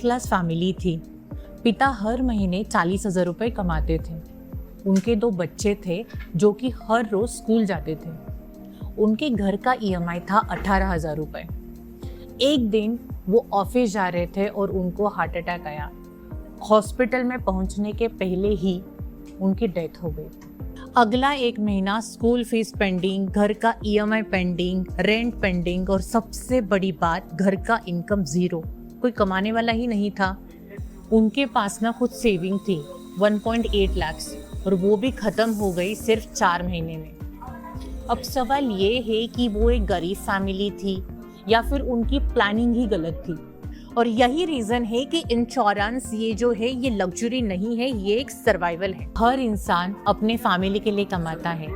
Class family थी। पिता हर महीने 40,000 रुपये कमाते थे। उनके 2 बच्चे थे जो कि हर रोज स्कूल जाते थे। उनके घर का EMI था 18,000 रुपये। एक दिन वो ऑफिस जा रहे थे और उनको हार्ट अटैक आया। हॉस्पिटल में पहुंचने के पहले ही उनकी डेथ हो गई। अगला 1 महीना स्कूल फीस पेंडिंग, घर का EMI पेंडिंग, रेंट पेंडिंग और सबसे बड़ी बात, घर का इनकम 0। कोई कमाने वाला ही नहीं था। उनके पास ना खुद सेविंग थी 1.8 लाख और वो भी ख़त्म हो गई सिर्फ 4 महीने में। अब सवाल ये है कि वो एक गरीब फैमिली थी या फिर उनकी प्लानिंग ही गलत थी। और यही रीज़न है कि इंश्योरेंस ये जो है ये लग्जरी नहीं है, ये एक सर्वाइवल है। हर इंसान अपने फैमिली के लिए कमाता है,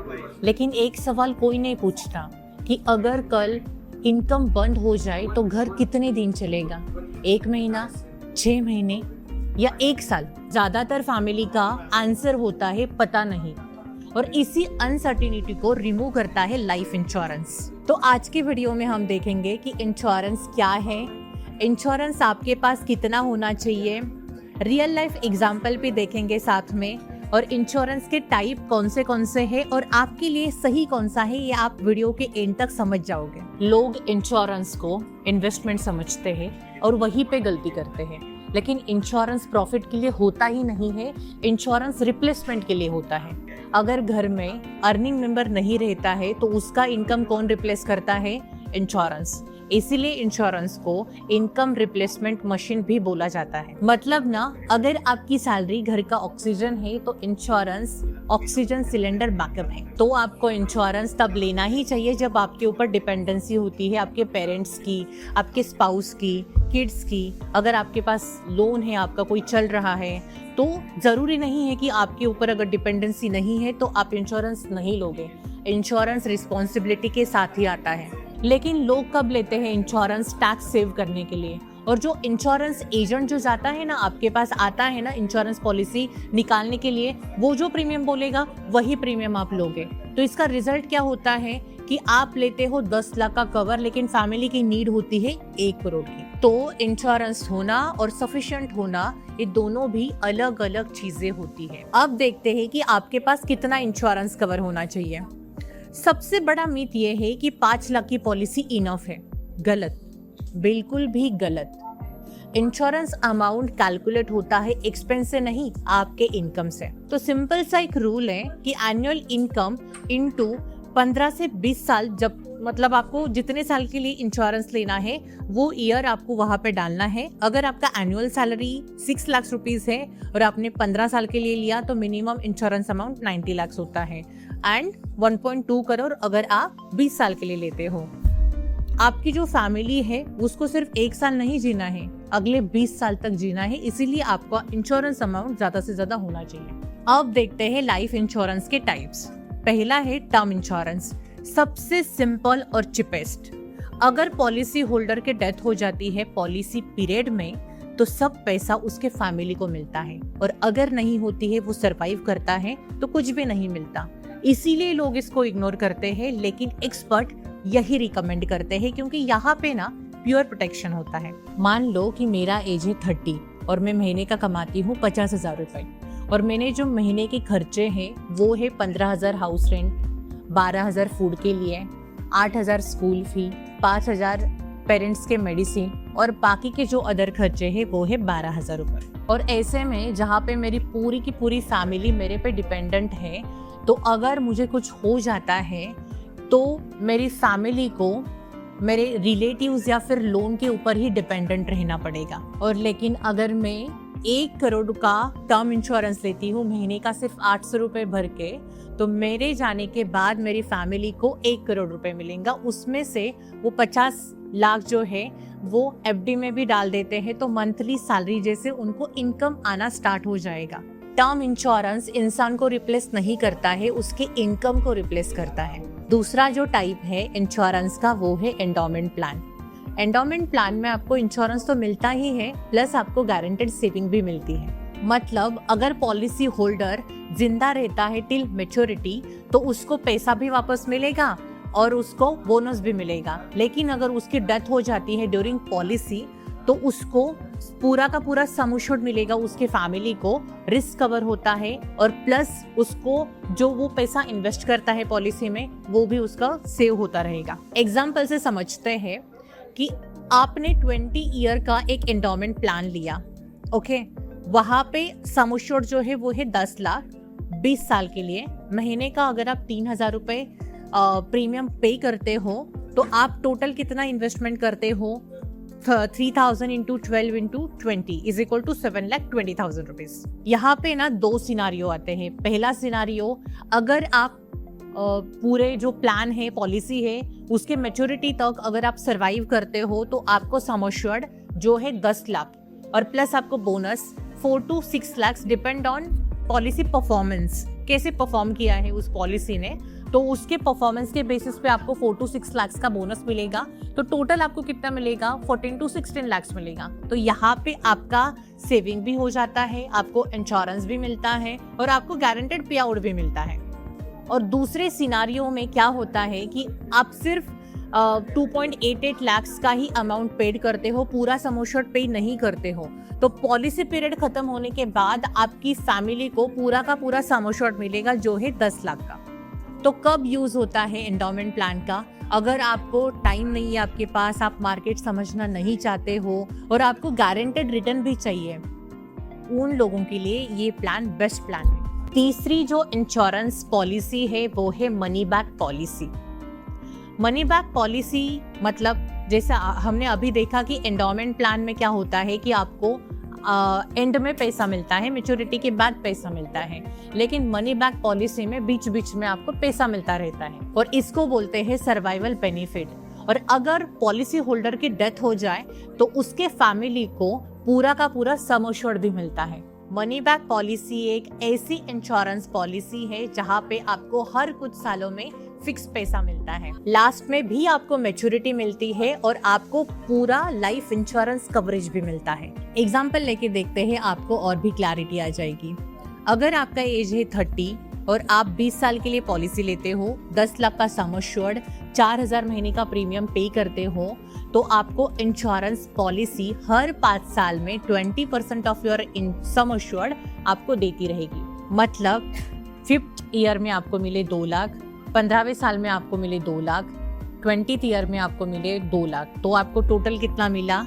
लेकिन एक सवाल कोई नहीं पूछता कि अगर कल इनकम बंद हो जाए तो घर कितने दिन चलेगा, 1 महीना, 6 महीने या 1 साल। ज़्यादातर फैमिली का आंसर होता है पता नहीं, और इसी अनसर्टिनिटी को रिमूव करता है लाइफ इंश्योरेंस। तो आज के वीडियो में हम देखेंगे कि इंश्योरेंस क्या है, इंश्योरेंस आपके पास कितना होना चाहिए, रियल लाइफ एग्जाम्पल भी देखेंगे साथ में, और इंश्योरेंस के टाइप कौन से हैं और आपके लिए सही कौन सा है ये आप वीडियो के एंड तक समझ जाओगे। लोग इंश्योरेंस को इन्वेस्टमेंट समझते हैं और वहीं पे गलती करते हैं, लेकिन इंश्योरेंस प्रॉफिट के लिए होता ही नहीं है, इंश्योरेंस रिप्लेसमेंट के लिए होता है। अगर घर में अर्निंग मेंबर नहीं रहता है तो उसका इनकम कौन रिप्लेस करता है? इंश्योरेंस। इसीलिए इंश्योरेंस को इनकम रिप्लेसमेंट मशीन भी बोला जाता है। मतलब ना, अगर आपकी सैलरी घर का ऑक्सीजन है तो इंश्योरेंस ऑक्सीजन सिलेंडर बैकअप है। तो आपको इंश्योरेंस तब लेना ही चाहिए जब आपके ऊपर डिपेंडेंसी होती है आपके पेरेंट्स की, आपके स्पाउस की, किड्स की। अगर आपके पास लोन है, आपका कोई चल रहा है, तो जरूरी नहीं है कि आपके ऊपर अगर डिपेंडेंसी नहीं है तो आप इंश्योरेंस नहीं लोगे। इंश्योरेंस रिस्पॉन्सिबिलिटी के साथ ही आता है। लेकिन लोग कब लेते हैं इंश्योरेंस? टैक्स सेव करने के लिए। और जो इंश्योरेंस एजेंट जो जाता है ना, आपके पास आता है ना इंश्योरेंस पॉलिसी निकालने के लिए, वो जो प्रीमियम बोलेगा वही प्रीमियम आप लोगे। तो इसका रिजल्ट क्या होता है कि आप लेते हो 10 लाख का कवर, लेकिन फैमिली की नीड होती है 1 करोड़ की। तो इंश्योरेंस होना और सफिशिएंट होना, ये दोनों भी अलग अलग चीजें होती है। अब देखते हैं कि आपके पास कितना इंश्योरेंस कवर होना चाहिए। सबसे बड़ा मिथ ये है कि 5 लाख की पॉलिसी इनफ है। गलत, बिल्कुल भी गलत। इंश्योरेंस अमाउंट कैलकुलेट होता है एक्सपेंस से नहीं, आपके इनकम से। तो सिंपल सा एक रूल है कि एनुअल इनकम इनटू 15 से 20 साल, जब मतलब आपको जितने साल के लिए इंश्योरेंस लेना है वो ईयर आपको वहां पे डालना है। अगर आपका एनुअल सैलरी 6 लाख रुपीस है और आपने 15 साल के लिए लिया तो मिनिमम इंश्योरेंस अमाउंट 90 लाख होता है, एंड 1.2 करोड़ अगर आप 20 साल के लिए लेते हो। आपकी जो फैमिली है उसको सिर्फ 1 साल नहीं जीना है, अगले 20 साल तक जीना है, इसीलिए आपका इंश्योरेंस अमाउंट ज्यादा से ज्यादा होना चाहिए। अब देखते हैं लाइफ इंश्योरेंस के टाइप्स। पहला है टर्म इंश्योरेंस, सबसे सिंपल और चिपेस्ट। अगर पॉलिसी होल्डर के डेथ हो जाती है पॉलिसी पीरियड में तो सब पैसा उसके फैमिली को मिलता है, और अगर नहीं होती है, वो सरवाइव करता है तो कुछ भी नहीं मिलता। इसीलिए लोग इसको इग्नोर करते हैं, लेकिन एक्सपर्ट यही रिकमेंड करते हैं क्योंकि यहाँ पे ना प्योर प्रोटेक्शन होता है। मान लो कि मेरा एज है 30 और मैं महीने का कमाती हूँ 50,000 रुपए, और मैंने जो महीने के खर्चे हैं वो है 15,000 हाउस रेंट, 12,000 फूड के लिए, 8,000 स्कूल फी, 5,000 पेरेंट्स के मेडिसिन, और बाकी के जो अदर खर्चे हैं वो है 12,000 रुपये। और ऐसे में जहाँ पे मेरी पूरी की पूरी फैमिली मेरे पे डिपेंडेंट है, तो अगर मुझे कुछ हो जाता है तो मेरी फैमिली को मेरे रिलेटिव्स या फिर लोन के ऊपर ही डिपेंडेंट रहना पड़ेगा। और लेकिन अगर मैं 1 करोड़ का टर्म इंश्योरेंस लेती हूँ महीने का सिर्फ 800 रुपये भर के, तो मेरे जाने के बाद मेरी फैमिली को 1 करोड़ रुपए मिलेगा। उसमें से वो 50 लाख जो है वो FD में भी डाल देते हैं, तो मंथली सैलरी जैसे उनको इनकम आना स्टार्ट हो जाएगा। टर्म इंश्योरेंस इंसान को रिप्लेस नहीं करता है, उसके इनकम को रिप्लेस करता है। दूसरा जो टाइप है इंश्योरेंस का वो है एंडोमेंट प्लान। एंडोमेंट प्लान में आपको इंश्योरेंस तो मिलता ही है, प्लस आपको गारंटेड सेविंग भी मिलती है। मतलब अगर पॉलिसी होल्डर जिंदा रहता है टिल मैच्योरिटी तो उसको पैसा भी वापस मिलेगा और उसको बोनस भी मिलेगा। लेकिन अगर उसकी डेथ हो जाती है ड्यूरिंग पॉलिसी तो उसको पूरा का पूरा सम एश्योर्ड मिलेगा उसके फैमिली को, रिस्क कवर होता है और प्लस उसको जो वो पैसा इन्वेस्ट करता है पॉलिसी में वो भी उसका सेव होता रहेगा। एग्जाम्पल से समझते हैं कि आपने 20 ईयर का एक एंडोमेंट प्लान लिया, ओके, वहां पे सम एश्योर्ड जो है वो है 10 लाख 20 साल के लिए। महीने का अगर आप 3,000 रुपए प्रीमियम पे करते हो तो आप टोटल कितना इन्वेस्टमेंट करते हो, 3,000 into 12 into 20 is equal to 7,20,000 rupees. यहाँ पे ना 2 सिनारियो आते हैं। पहला सिनारियो, अगर आप पूरे जो प्लान है, पॉलिसी है, उसके मैच्योरिटी तक अगर आप सर्वाइव करते हो तो आपको सम एश्योर्ड जो है 10 लाख और प्लस आपको bonus 4 to 6 lakh, depend on policy performance, कैसे परफॉर्म किया है उस पॉलिसी ने, तो उसके परफॉर्मेंस के बेसिस पे आपको 4 to 6 लाख का बोनस मिलेगा। तो टोटल आपको कितना मिलेगा, 14 to 16 लाख मिलेगा। तो यहाँ पे आपका सेविंग भी हो जाता है, आपको इंश्योरेंस भी मिलता है और आपको गारंटेड पे आउट भी मिलता है। और दूसरे सिनारियो में क्या होता है कि आप सिर्फ 2.88 लाख का ही अमाउंट पेड करते हो, पूरा सम एश्योर्ड पे नहीं करते हो, तो पॉलिसी पीरियड खत्म होने के बाद आपकी फैमिली को पूरा का पूरा सम एश्योर्ड मिलेगा जो है 10 लाख का। तो कब यूज होता है एंडोमेंट प्लान का, अगर आपको टाइम नहीं है आपके पास, आप मार्केट समझना नहीं चाहते हो और आपको गारंटेड रिटर्न भी चाहिए, उन लोगों के लिए ये प्लान बेस्ट प्लान है। तीसरी जो इंश्योरेंस पॉलिसी है वो है money back policy. Money back policy मतलब जैसा हमने अभी देखा कि एंडोमेंट प्लान में क्या होता है कि आपको एंड में पैसा मिलता है, मैच्योरिटी के बाद पैसा मिलता है, लेकिन मनी बैक पॉलिसी में बीच बीच में आपको पैसा मिलता रहता है और इसको बोलते हैं सर्वाइवल बेनिफिट। और अगर पॉलिसी होल्डर की डेथ हो जाए तो उसके फैमिली को पूरा का पूरा सम एश्योर्ड भी मिलता है। मनी बैक पॉलिसी एक ऐसी इंश्योरेंस पॉलिसी है जहाँ पे आपको हर कुछ सालों में फिक्स पैसा मिलता है, लास्ट में भी आपको मैच्योरिटी मिलती है और आपको पूरा लाइफ इंश्योरेंस कवरेज भी मिलता है। एग्जाम्पल लेके देखते हैं, आपको और भी क्लैरिटी आ जाएगी। अगर आपका एज है 30 और आप 20 साल के लिए पॉलिसी लेते हो, 10 लाख का सम एश्योर्ड, 4,000 महीने का प्रीमियम पे करते हो, तो आपको इंश्योरेंस पॉलिसी हर 5 साल में 20% ऑफ योर सम एश्योर्ड आपको देती रहेगी। मतलब 5th ईयर में आपको मिले 2 लाख, 15वें साल में आपको मिले 2 लाख, 20th ईयर में आपको मिले 2 लाख, तो आपको टोटल कितना मिला,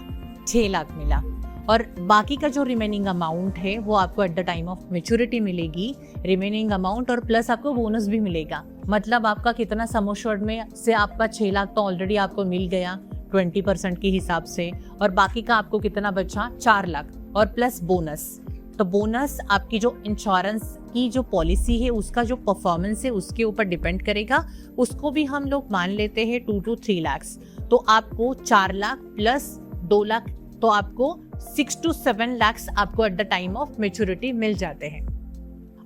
6 लाख मिला। और बाकी का जो रिमेनिंग अमाउंट है वो आपको at the time of maturity मिलेगी, रिमेनिंग अमाउंट, और प्लस आपको बोनस भी मिलेगा। मतलब आपका कितना सम एश्योर्ड में से आपका 6 लाख तो ऑलरेडी आपको मिल गया 20% के हिसाब से, और बाकी का आपको कितना बचा, 4 लाख और प्लस बोनस। तो बोनस आपकी जो इंश्योरेंस की जो पॉलिसी है उसका जो परफॉर्मेंस है उसके ऊपर डिपेंड करेगा, उसको भी हम लोग मान लेते हैं 2 to 3 लाख। तो आपको 4 लाख प्लस 2 लाख, तो आपको 6 to 7 लाख आपको at the time of maturity मिल जाते हैं।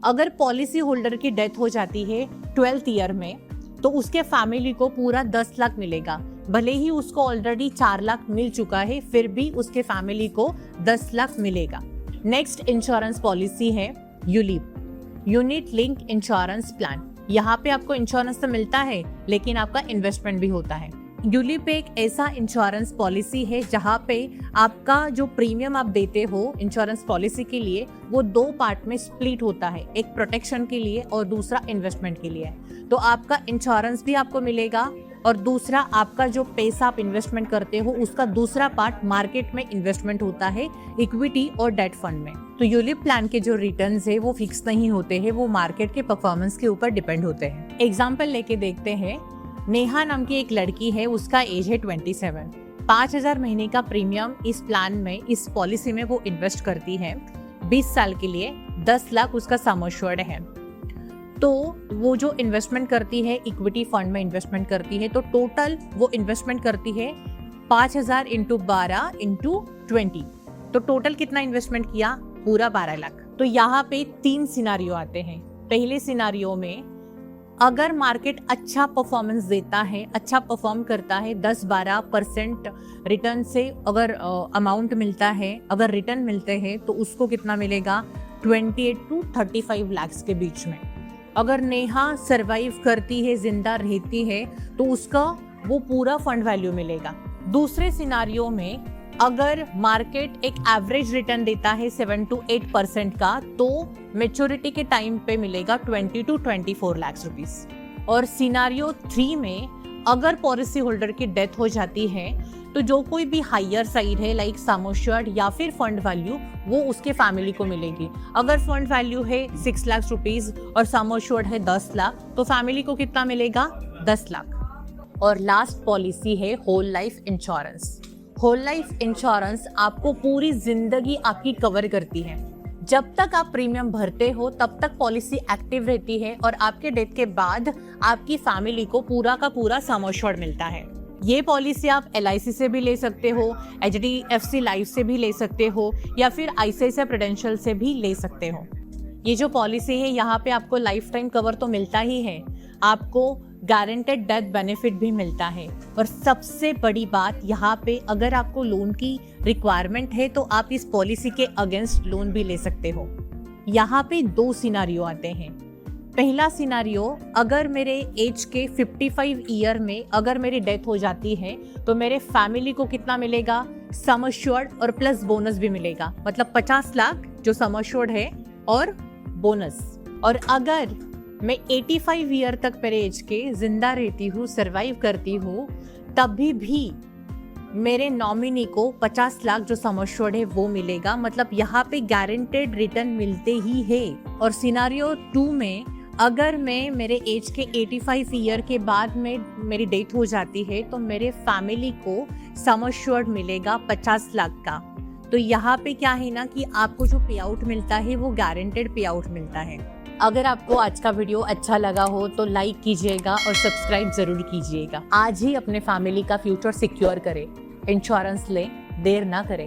अगर पॉलिसी होल्डर की डेथ हो जाती है 12th ईयर में, तो उसके फैमिली को पूरा 10 लाख मिलेगा। भले ही उसको ऑलरेडी 4 लाख मिल चुका है, फिर भी उसके फैमिली को 10 लाख मिलेगा। नेक्स्ट इंश्योरेंस पॉलिसी है ULIP, unit link insurance plan. यहाँ पे आपको इंश्योरेंस तो मिलता है लेकिन आपका इन्वेस्टमेंट भी होता है। यूलिप एक ऐसा इंश्योरेंस पॉलिसी है जहाँ पे आपका जो प्रीमियम आप देते हो इंश्योरेंस पॉलिसी के लिए वो 2 पार्ट में स्प्लिट होता है, एक प्रोटेक्शन के लिए और दूसरा इन्वेस्टमेंट के लिए। तो आपका इंश्योरेंस भी आपको मिलेगा और दूसरा आपका जो पैसा आप इन्वेस्टमेंट करते हो उसका दूसरा पार्ट मार्केट में इन्वेस्टमेंट होता है, इक्विटी और डेट फंड में। तो यूलिप प्लान के जो रिटर्न्स है वो फिक्स नहीं होते हैं, वो मार्केट के परफॉर्मेंस के ऊपर डिपेंड होते हैं। एग्जाम्पल लेके देखते हैं, नेहा नाम की एक लड़की है, उसका एज है 27, 5,000 महीने का प्रीमियम इस प्लान में, इस पॉलिसी में वो इन्वेस्ट करती है 20 साल के लिए, 10 लाख उसका सम एश्योर्ड है। तो वो जो इन्वेस्टमेंट करती है इक्विटी फंड में इन्वेस्टमेंट करती है, तो टोटल वो इन्वेस्टमेंट करती है 5,000 इंटू 12 इंटू 20, तो टोटल कितना इन्वेस्टमेंट किया, पूरा 12 लाख। तो यहाँ पे 3 सिनारियो आते हैं। पहले सिनारियो में अगर मार्केट अच्छा परफॉर्मेंस देता है, अच्छा परफॉर्म करता है, 10-12% रिटर्न से अगर अमाउंट मिलता है, अगर रिटर्न मिलते हैं, तो उसको कितना मिलेगा, 28 to 35 लाख के बीच में। अगर नेहा सरवाइव करती है, जिंदा रहती है, तो उसका वो पूरा फंड वैल्यू मिलेगा। दूसरे सिनारियो में अगर मार्केट एक एवरेज रिटर्न देता है 7 to 8% का, तो मेच्योरिटी के टाइम पे मिलेगा 20 to 24 लाख रुपीस। और सिनारियो 3 में अगर पॉलिसी होल्डर की डेथ हो जाती है तो जो कोई भी हायर साइड है लाइक सम एश्योर्ड या फिर फंड वैल्यू, वो उसके फैमिली को मिलेगी। अगर फंड वैल्यू है 6 लाख रुपीस और सम एश्योर्ड है 10 लाख, तो फैमिली को कितना मिलेगा? 10 लाख। और लास्ट पॉलिसी है whole life insurance. Whole life insurance आपको पूरी जिंदगी आपकी कवर करती है। जब तक आप प्रीमियम भरते हो तब तक पॉलिसी एक्टिव रहती है और आपके डेथ के बाद आपकी फैमिली को पूरा का पूरा सम एश्योर्ड मिलता है। ये पॉलिसी आप LIC से भी ले सकते हो, HDFC लाइफ से भी ले सकते हो या फिर ICICI प्रूडेंशियल से भी ले सकते हो। ये जो पॉलिसी है यहाँ पे आपको लाइफ टाइम कवर तो मिलता ही है, आपको गारंटेड डेथ बेनिफिट भी मिलता है। और सबसे बड़ी बात यहाँ पे, अगर आपको लोन की रिक्वायरमेंट है तो आप इस पॉलिसी के अगेंस्ट लोन भी ले सकते हो। यहाँ पे 2 सिनारियो आते हैं। पहला सिनारियो, अगर मेरे एज के 55 ईयर में अगर मेरी डेथ हो जाती है तो मेरे फैमिली को कितना मिलेगा? सम एश्योर्ड और प्लस बोनस भी मिलेगा, मतलब 50 लाख जो सम एश्योर्ड है और बोनस। और अगर मैं 85 ईयर तक मेरे एज के जिंदा रहती हूँ, सर्वाइव करती हूँ, तभी भी मेरे नॉमिनी को 50 लाख जो सम एश्योर्ड है वो मिलेगा। मतलब यहाँ पे गारंटेड रिटर्न मिलते ही है। और सिनारियो 2 में अगर मैं मेरे एज के 85 ईयर के बाद में मेरी डेथ हो जाती है तो मेरे फैमिली को सम एश्योर्ड मिलेगा 50 लाख का। तो यहाँ पे क्या है ना कि आपको जो पे आउट मिलता है वो गारंटेड पे आउट मिलता है। अगर आपको आज का वीडियो अच्छा लगा हो तो लाइक कीजिएगा और सब्सक्राइब जरूर कीजिएगा। आज ही अपने फैमिली का फ्यूचर सिक्योर करें, इंश्योरेंस लें, देर ना करें।